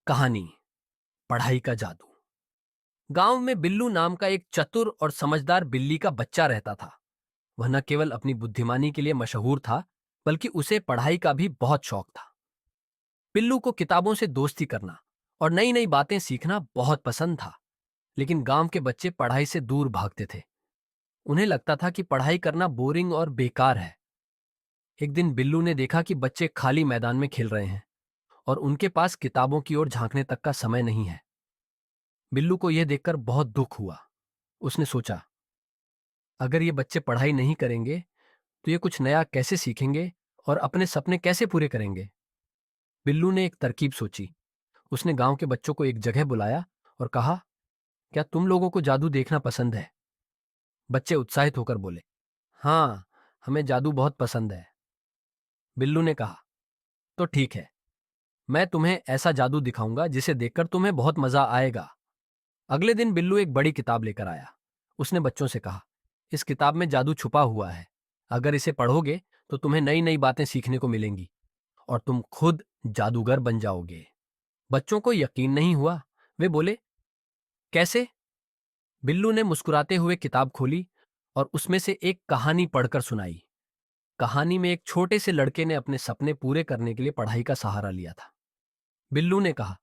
कहानी पढ़ाई का जादू। गांव में बिल्लू नाम का एक चतुर और समझदार बिल्ली का बच्चा रहता था। वह न केवल अपनी बुद्धिमानी के लिए मशहूर था, बल्कि उसे पढ़ाई का भी बहुत शौक था। बिल्लू को किताबों से दोस्ती करना और नई नई बातें सीखना बहुत पसंद था। लेकिन गांव के बच्चे पढ़ाई से दूर भागते थे। उन्हें लगता था कि पढ़ाई करना बोरिंग और बेकार है। एक दिन बिल्लू ने देखा कि बच्चे खाली मैदान में खेल रहे हैं और उनके पास किताबों की ओर झांकने तक का समय नहीं है। बिल्लू को यह देखकर बहुत दुख हुआ। उसने सोचा, अगर ये बच्चे पढ़ाई नहीं करेंगे तो ये कुछ नया कैसे सीखेंगे और अपने सपने कैसे पूरे करेंगे। बिल्लू ने एक तरकीब सोची। उसने गांव के बच्चों को एक जगह बुलाया और कहा, क्या तुम लोगों को जादू देखना पसंद है? बच्चे उत्साहित होकर बोले, हाँ, हमें जादू बहुत पसंद है। बिल्लू ने कहा, तो ठीक है, मैं तुम्हें ऐसा जादू दिखाऊंगा जिसे देखकर तुम्हें बहुत मजा आएगा। अगले दिन बिल्लू एक बड़ी किताब लेकर आया। उसने बच्चों से कहा, इस किताब में जादू छुपा हुआ है। अगर इसे पढ़ोगे तो तुम्हें नई नई बातें सीखने को मिलेंगी और तुम खुद जादूगर बन जाओगे। बच्चों को यकीन नहीं हुआ। वे बोले, कैसे? बिल्लू ने मुस्कुराते हुए किताब खोली और उसमें से एक कहानी पढ़कर सुनाई। कहानी में एक छोटे से लड़के ने अपने सपने पूरे करने के लिए पढ़ाई का सहारा लिया था। बिल्लू ने कहा,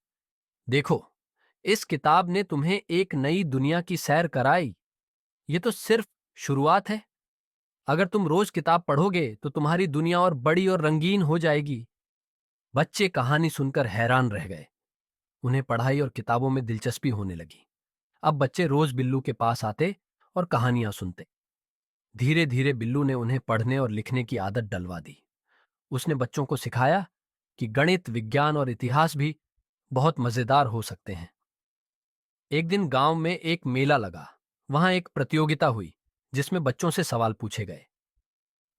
देखो, इस किताब ने तुम्हें एक नई दुनिया की सैर कराई। ये तो सिर्फ शुरुआत है। अगर तुम रोज किताब पढ़ोगे तो तुम्हारी दुनिया और बड़ी और रंगीन हो जाएगी। बच्चे कहानी सुनकर हैरान रह गए। उन्हें पढ़ाई और किताबों में दिलचस्पी होने लगी। अब बच्चे रोज बिल्लू के पास आते और कहानियां सुनते। धीरे धीरे बिल्लू ने उन्हें पढ़ने और लिखने की आदत डलवा दी। उसने बच्चों को सिखाया कि गणित, विज्ञान और इतिहास भी बहुत मजेदार हो सकते हैं। एक दिन गांव में एक मेला लगा। वहां एक प्रतियोगिता हुई जिसमें बच्चों से सवाल पूछे गए।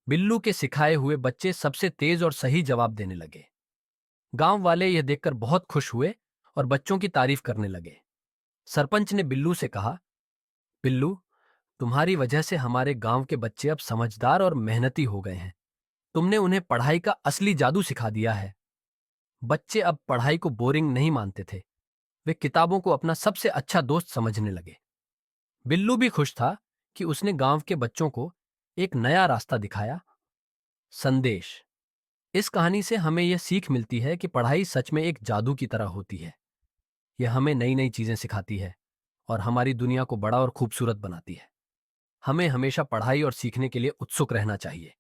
बिल्लू के सिखाए हुए बच्चे सबसे तेज और सही जवाब देने लगे। गांव वाले यह देखकर बहुत खुश हुए और बच्चों की तारीफ करने लगे। सरपंच ने बिल्लू से कहा, बिल्लू, तुम्हारी वजह से हमारे गांव के बच्चे अब समझदार और मेहनती हो गए हैं। तुमने उन्हें पढ़ाई का असली जादू सिखा दिया है। बच्चे अब पढ़ाई को बोरिंग नहीं मानते थे। वे किताबों को अपना सबसे अच्छा दोस्त समझने लगे। बिल्लू भी खुश था कि उसने गांव के बच्चों को एक नया रास्ता दिखाया। संदेश: इस कहानी से हमें यह सीख मिलती है कि पढ़ाई सच में एक जादू की तरह होती है। यह हमें नई नई चीजें सिखाती है और हमारी दुनिया को बड़ा और खूबसूरत बनाती है। हमें हमेशा पढ़ाई और सीखने के लिए उत्सुक रहना चाहिए।